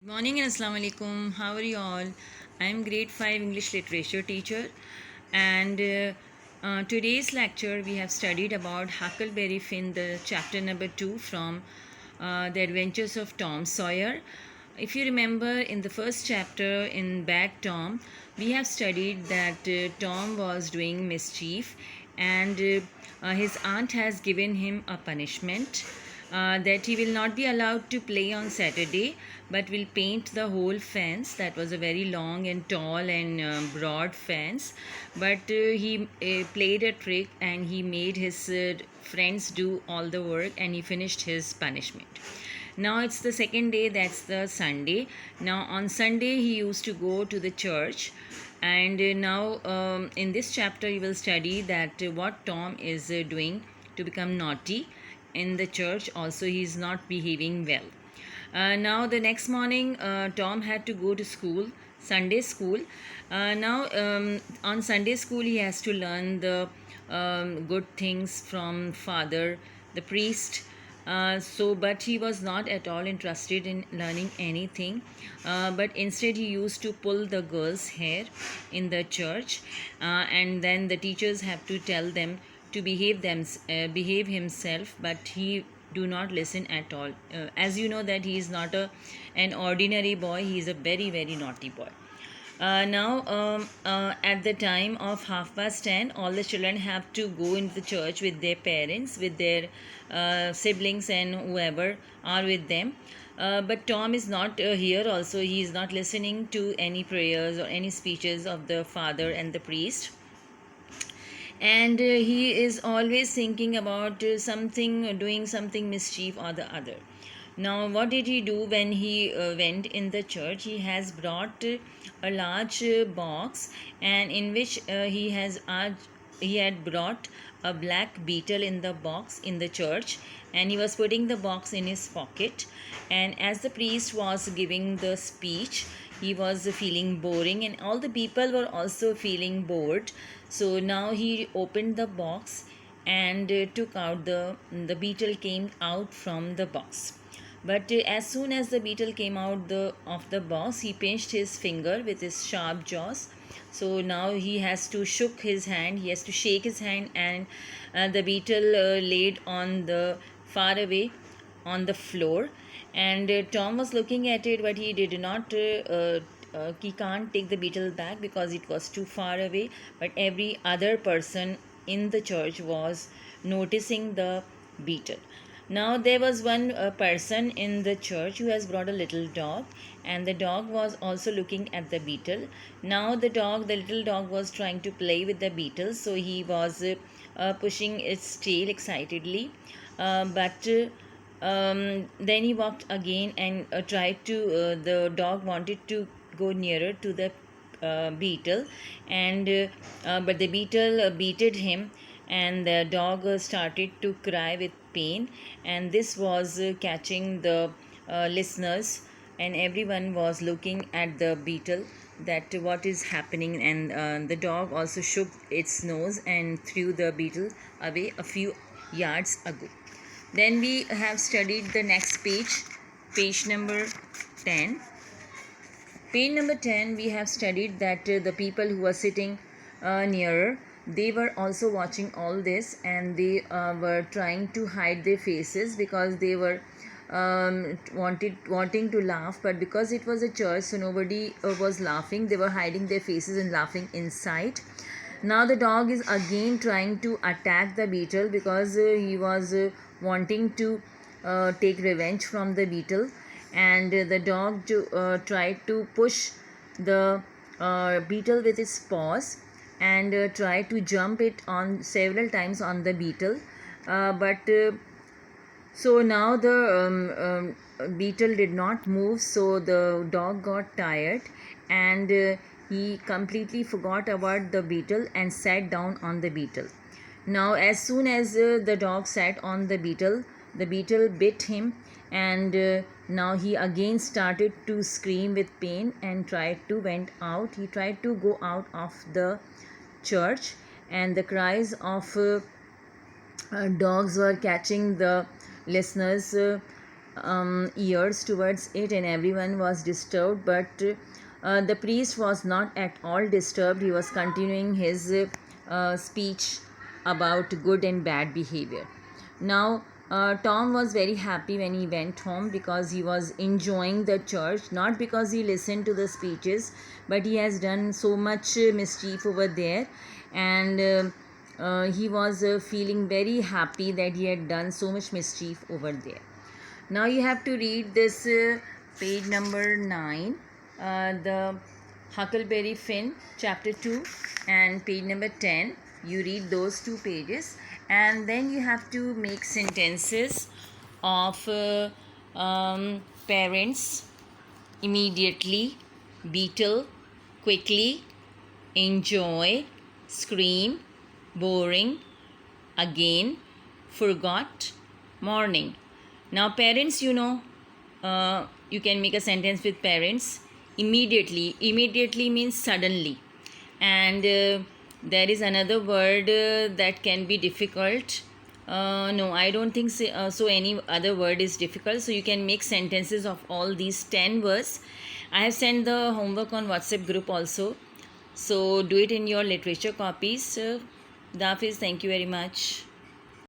Morning and Assalamu alaikum. How are you all? I am grade 5 English literature teacher, and today's lecture we have studied about Huckleberry Finn, the chapter number 2 from The Adventures of Tom Sawyer. If you remember, in the first chapter in Bad Tom, we have studied that Tom was doing mischief, and his aunt has given him a punishment, that he will not be allowed to play on Saturday but will paint the whole fence. That was a very long and tall and broad fence. But he played a trick and he made his friends do all the work and he finished his punishment. Now it's the second day, that's the Sunday. Now on Sunday he used to go to the church, and now in this chapter you will study that what Tom is doing to become naughty in the church. Also, he is not behaving well. Now the next morning Tom had to go to school, Sunday school. Now on Sunday school he has to learn the good things from father, the priest. But he was not at all interested in learning anything. But instead, he used to pull the girls' hair in the church, and then the teachers have to tell them to behave himself. But he do not listen at all. As you know that he is not an ordinary boy. He is a very very naughty boy. Now, at the time of 10:30, all the children have to go into the church with their parents, with their siblings, and whoever are with them. But Tom is not here also. He is not listening to any prayers or any speeches of the father and the priest. And he is always thinking about doing something mischief or the other. Now, what did he do when he went in the church? He has brought a large box, and in which he had brought a black beetle in the box in the church, and he was putting the box in his pocket. And as the priest was giving the speech, he was feeling boring, and all the people were also feeling bored. So now he opened the box and took out the beetle came out from the box. But as soon as the beetle came out of the box, he pinched his finger with his sharp jaws. So now he has to shook his hand. He has to shake his hand, and the beetle laid on the far away on the floor. And Tom was looking at it, but he did not. He can't take the beetle back because it was too far away. But every other person in the church was noticing the beetle. Now there was one person in the church who has brought a little dog, and the dog was also looking at the beetle. Now the little dog was trying to play with the beetle, so he was pushing its tail excitedly. But then he walked again and the dog wanted to go nearer to the beetle, and but the beetle beated him, and the dog started to cry with pain. And this was catching the listeners, and everyone was looking at the beetle, that what is happening. And the dog also shook its nose and threw the beetle away a few yards ago. Then we have studied the next page, page number 10. Page number 10, we have studied that the people who were sitting nearer, they were also watching all this, and they were trying to hide their faces because they were wanting to laugh, but because it was a church, so nobody was laughing. They were hiding their faces and laughing inside. Now the dog is again trying to attack the beetle because he was wanting to take revenge from the beetle. And the dog tried to push the beetle with its paws, and tried to jump it on several times on the beetle. So now the beetle did not move, so the dog got tired, and he completely forgot about the beetle and sat down on the beetle. Now, as soon as the dog sat on the beetle bit him, and now he again started to scream with pain and tried to went out. He tried to go out of the church, and the cries of dogs were catching the listeners' ears towards it, and everyone was disturbed, but the priest was not at all disturbed. He was continuing his speech about good and bad behavior. Now, Tom was very happy when he went home because he was enjoying the church, not because he listened to the speeches, but he has done so much mischief over there, and he was feeling very happy that he had done so much mischief over there. Now you have to read this page number 9, the Huckleberry Finn, chapter 2, and page number 10. You read those two pages, and then you have to make sentences of parents: immediately, beetle, quickly, enjoy, scream, boring, again, forgot, morning. Now, parents, you can make a sentence with parents. Immediately. Immediately means suddenly. And there is another word that can be difficult. No, I don't think so. Any other word is difficult. So you can make sentences of all these 10 words. I have sent the homework on WhatsApp group also. So do it in your literature copies. Dafiz, thank you very much.